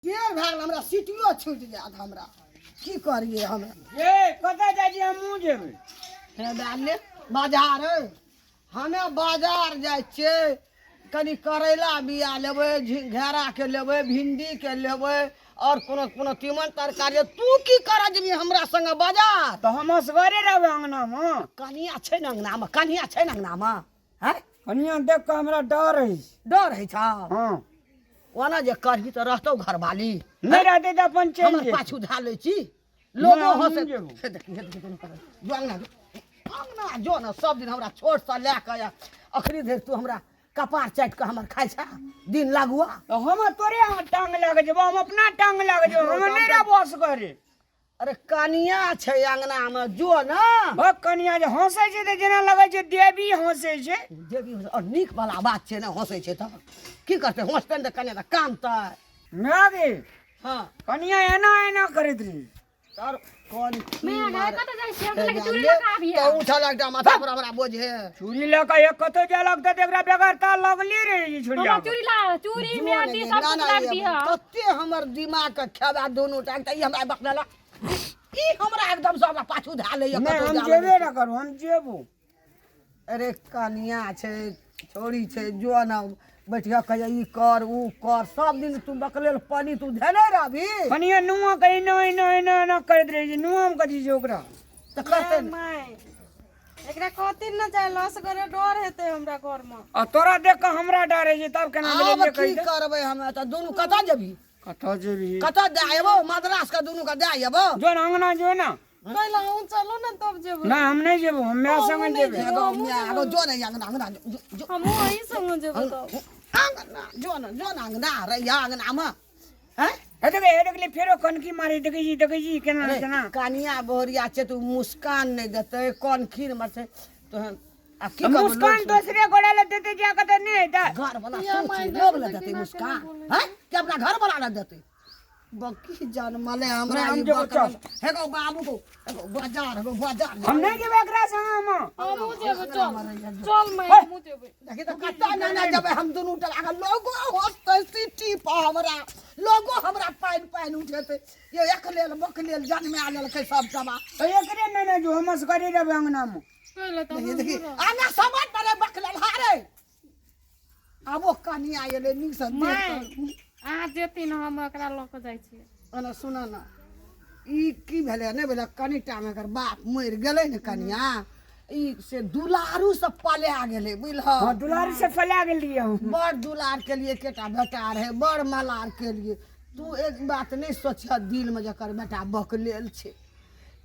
देर भए गेल हमरा सीटियो छूटि जायत हमरा की करिए हम ए कतऽ जाइ छी हमहूँ जेबै हे डाले बाजार हमे बाजार जाइ छियै कनी करैला बिया लेबै घेरा के लेबै भिंडी के लेबै और कोनो कोनो तीमन तरकारी तू की कर जेबी हमरा संगे बाजार तो हम असगरे रहबै अंगनामे कनिया छै न अंगनामे कनिया छै न अंगनामे हैं कनिया देख कऽ हमरा डर अछि डर है छा हाँ ओना जे करही तऽ रहतौ घरवाली नहीं रहते तो अपन चल हमर पाछू धा लै छी लोगो हंसे हे देखी जो अंगना जो न सब दिन हमरा छोट सा लए कऽ अखरी धरि तू हमरा कपार चाटि कऽ हमर खाइ छा दिन लागुआ तो हम तोरे टांग लग जेबो हम अपना टांग लग जेबो हम नहीं रहबो असगरे अरे कनिया छै अंगना में जो न ओ कनिया जे हंसै छै तऽ जेना लगै छै देवी हंसै छै देवी और नीक वाला बात छै न हंसै छै तऽ की करतै हंसतै तऽ कनिया तऽ कामतै मागे हाँ कनिया एना एना करैत रही तर कोन चूड़ी तो उठा लगता माथा पर हमरा बोझ है चूड़ी लऽ एक कतौ जाय लगतै तऽ एकरा बेगर तार लगले रही छुड़िया में सब कुछ लग दिया कते हमर दिमाग के खेबा दोनों टाइम त ई हमरा बकला ई हमरा एकदम से हमरा पाछू धा ले नहीं हम जेबे ना करू हम जेबो अरे कनिया छै छोड़ी छै जो ना बैठिया कहिया ई कर ऊ कर सब दिन तू बकलेल पानी तू धेने रहबी कनिया नुआ कहि न करैत रही छै नुआम कथी छै ओकरा त करते एकरा कहती न जाय लस करे डर हेतै हमरा घर में आ तोरा देख के हमरा डरे छै तब केना अब मिले की करबै हम त दोनों कता जेबी कतऽ जेबी कता जायबो मद्रास का दोनों का जायबो जो ना अंगना जो ना पहले हम चलो न तब जेबो ना हम नहीं जेबो हम मेरा संग जेबे एगो जो नहीं अंगना जो हम वही संग जेबो तब अंगना जो ना अंगना रैया अंगना में हैं हे देख फेरो कनकी मारी देखै छी केना केना कनिया बोहरिया छै तू मुस्कान नहीं देते कनखी न मरते तो आ की मुस्कान दूसरे गोड़ा ले देते जा कत नहीं दे घर वाला सोची लोग ले देते मुस्कान हैं कि अपना घर वाला ले देते बकी जान माले हमरा हम ई जेबो चल हेगो बाबू को हेगो बाजार हम नहीं जेबे एकरा संग हम जेबो चल मैं हम जेबो देखि त कत्ता ना जबे हम दुनू टला के लोगो होतै सिटी पर हमरा लोगो हमरा पाइन उठेते ये एक लेल बक लेल जन्म आ लेल के सब तबा तो एकरे नहीं जो हम असगरे रहबे अंगना में पहले तो देखि आना समझ पड़े बक लेल हारे आबो कनिया एले नीक से देख आ जेती न हम एकरा ल के जाय छी अना सुना ना ई की भेले नै भेले कनिटा में एकर बाप मर गेलै न कनिया ई से दुलारू से पले आ गेलै बुझलह हां दुलारी से फला गेलिए हम बड़ दुलार के लिए केटा बेटा रहे बड़ मलार के लिए तू एक बात नहीं सोच दिल में जकर बेटा बक लेल छे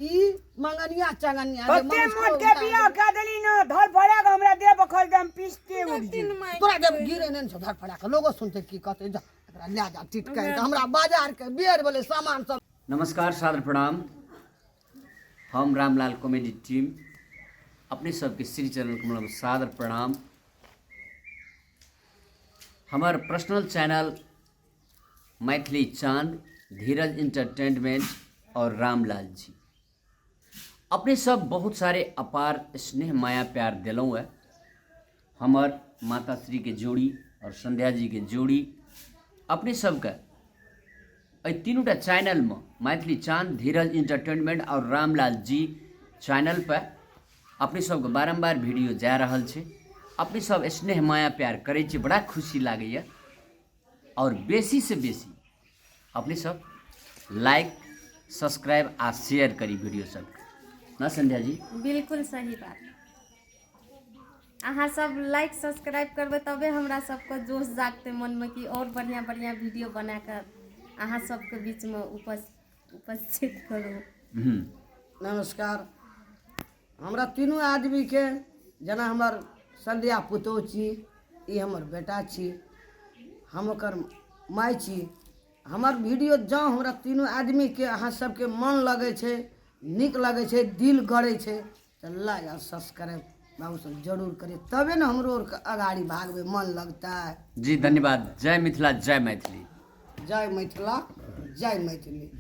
ई मंगनिया चंगनिया ओते मोट के बियाह का देली न धर फड़ा के हमरा दे बखल दम पीसते उड़ी तोरा जब गिरे नहीं छ धर फड़ा के लोगो सुनते की कहते जा एकरा ले जा टिटकै त हमरा बाजार के बेर बोले सामान सब नमस्कार सादर प्रणाम हम रामलाल कॉमेडी टीम अपने सबके श्री चैनल को मतलब सादर प्रणाम हमार पर्सनल चैनल मैथिली चांद धीरज इंटरटेनमेंट और रामलाल जी अपने सब बहुत सारे अपार स्नेह माया प्यार दिलों है हमार माता श्री के जोड़ी और संध्या जी के जोड़ी अपने सबका तीनोटा चैनल में मैथिली चांद धीरज इंटरटेनमेंट और रामलाल जी चैनल पर अपने सबके बारंबार वीडियो जा रहा है अपने सब स्नेह माया प्यार करे छे बड़ा खुशी लागैया और बेसी से बेसी अपने सब लाइक सब्सक्राइब आ शेयर करी वीडियो सब ना संध्या जी बिल्कुल सही बात अहाँ सब लाइक सब्सक्राइब करबे तबे हमरा सबके जोश जागते मन में कि और बढ़िया बढ़िया वीडियो बना कर अहाँ सबके बीच में उपस्थित करू नमस्कार हमरा तीनों आदमी के जना हमर संध्या पुतोह छी ई हमर बेटा छी हम ओकर माय छी हमर वीडियो जँ हमरा तीनों आदमी के अहाँ सबके मन लगे छे निक लगे छे दिल गड़े छे तो लाइक और सब्सक्राइब बाबू सब जरूर करे तबे न हमरो अगाड़ी भागवे मन लगता है जी धन्यवाद जय मिथिला जय मैथिली जय मिथिला जय मैथिली।